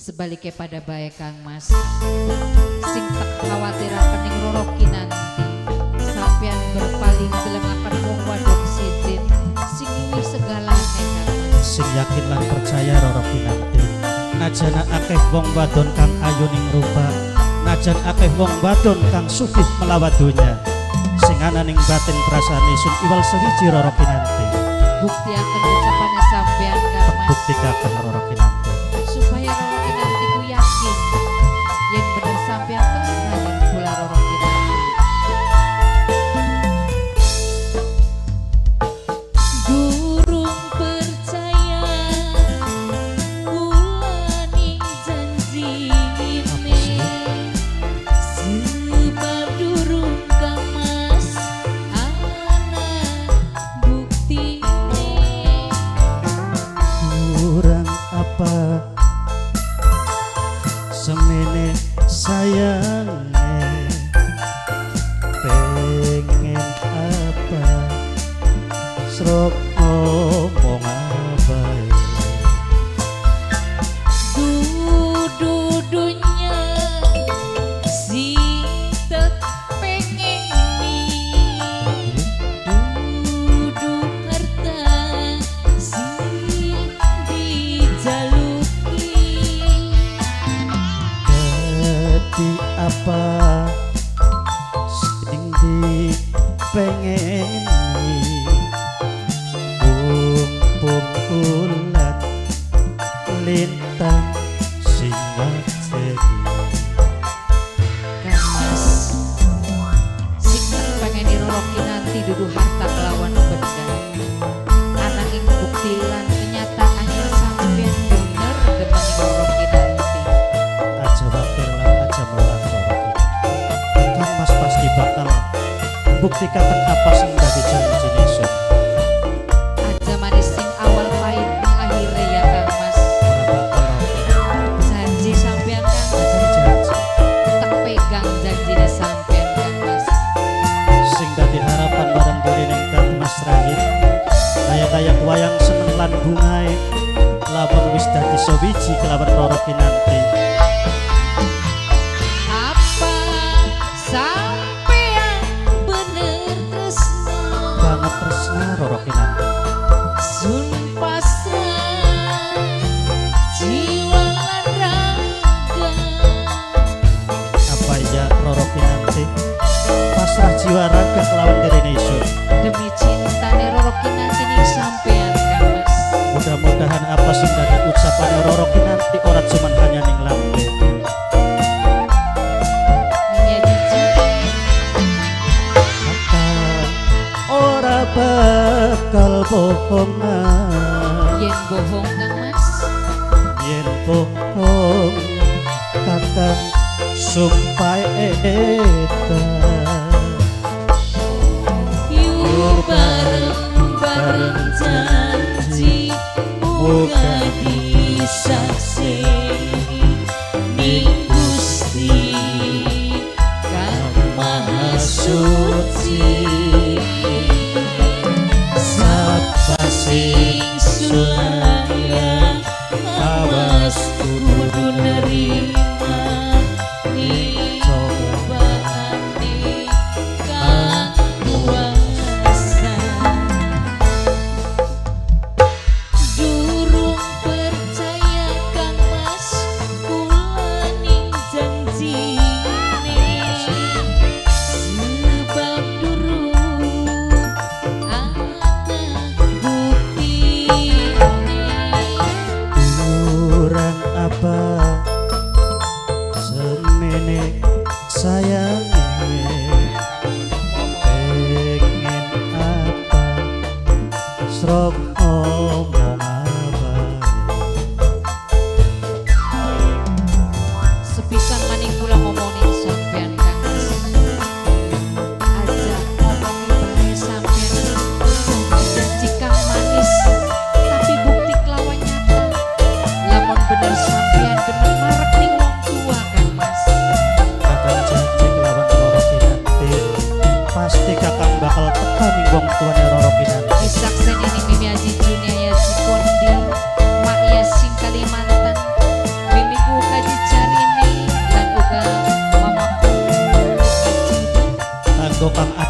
sebaliknya pada bae Kang Mas sing tak khawatiraken ning Roro Kinanti sampeyan berpaling delengaken wong wadon sidin sing luwih segalane Kang Mas sing yakin lan percaya Roro Kinanti najana akeh wong wadon kang ayu ning rupa najan akeh wong wadon kang sugih melawat donya sing ana ning batin prasane sun iwal sewiji Roro Kinanti bukti akan ucapannya sampeyan Kang Mas buktikan Roro Kinanti supaya Roro Kinanti ku yakin yen bener sampeyan tresna yen kula Roro Kinanti durung percaya kula ning janjine sebab durung Kang Mas ana buktine kurang apa semene sayangnya pengen apa srok ngomong apa dudunya si tek pengen dudu harta si dijaluki jadi apa sing dipengeni bung ulat lintang singat jadi Kang Mas sing pengen Roro Kinanti dudu harta kelawan benda ananging bukti lan kenyataan yang sampeyan bener demen Roro Kinanti aja wakil lan aja melang Kang Mas pasti bakal buktikan apa sing dadi janji nesun aja manis sing awal pahit ning akhire ya Kang Mas janji sampeyan Kang Mas tak pegang janjine sampeyan Kang Mas sing dadi harapan bareng diri ning Kang Mas Rahim dayak-dayak wayang seneng lan bungae lamun wis dadi sewiji kelawan Roro Kinanti apa sampeyan bener tresna banget tresna Roro Kinanti sun pasrah jiwa lan raga apa ya Roro Kinanti pasrah jiwa raga kelawan diri nesun demi cintane Roro Kinanti ning sampeyan Kang Mas mudah-mudahan apa sing dadi ucapan Roro Kinanti ora cuman hanya ning lambe hanya dijadi Kakang ora bakal bohongan yen bohong Kang Mas yen bohong kakang sumpah edan yu bareng janji muga disaksi ning Gusti Kang Maha Suci sapa sing sulaya awas kudu nerima ning cobaane Kang kuasa durung percaya Kang Mas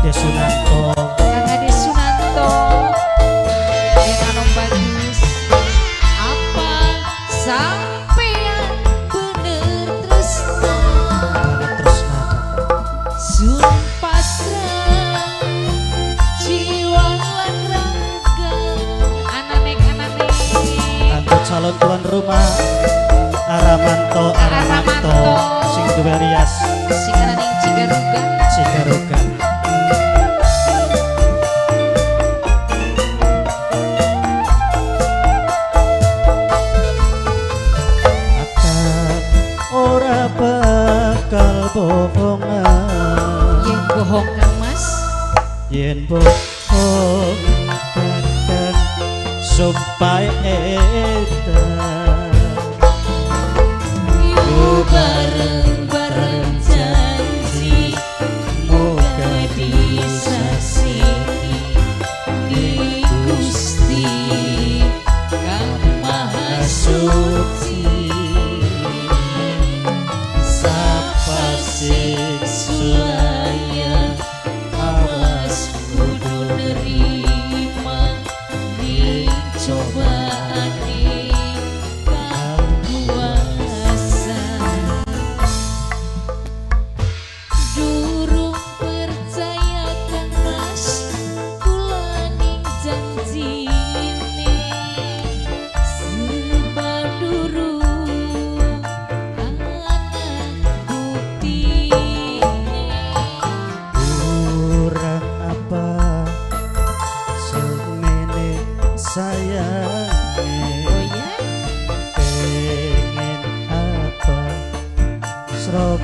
Ade Sunanto. Kang Ade Sunanto dan Anom Bagus. Apa sampean bener tresna Banget tresna sun pasrah jiwa lan raga ananek kanggo calon tuan rumah Aramanto sing duwe rias sing ananing Cigaruga Cigaruga. Akad ora bakal bohongan yen bohong Kang Mas yen bohong takkan sumpah edan yu bareng-bareng janji muga disasihi di Gusti Kang Maha Suci sapa sing sulaya awas kudu nerima di cobaan kang kuasa durung percaya Kang Mas kula ning janjine sebab durung ana buktine kurang apa semene sayange oh ya pengen apa srok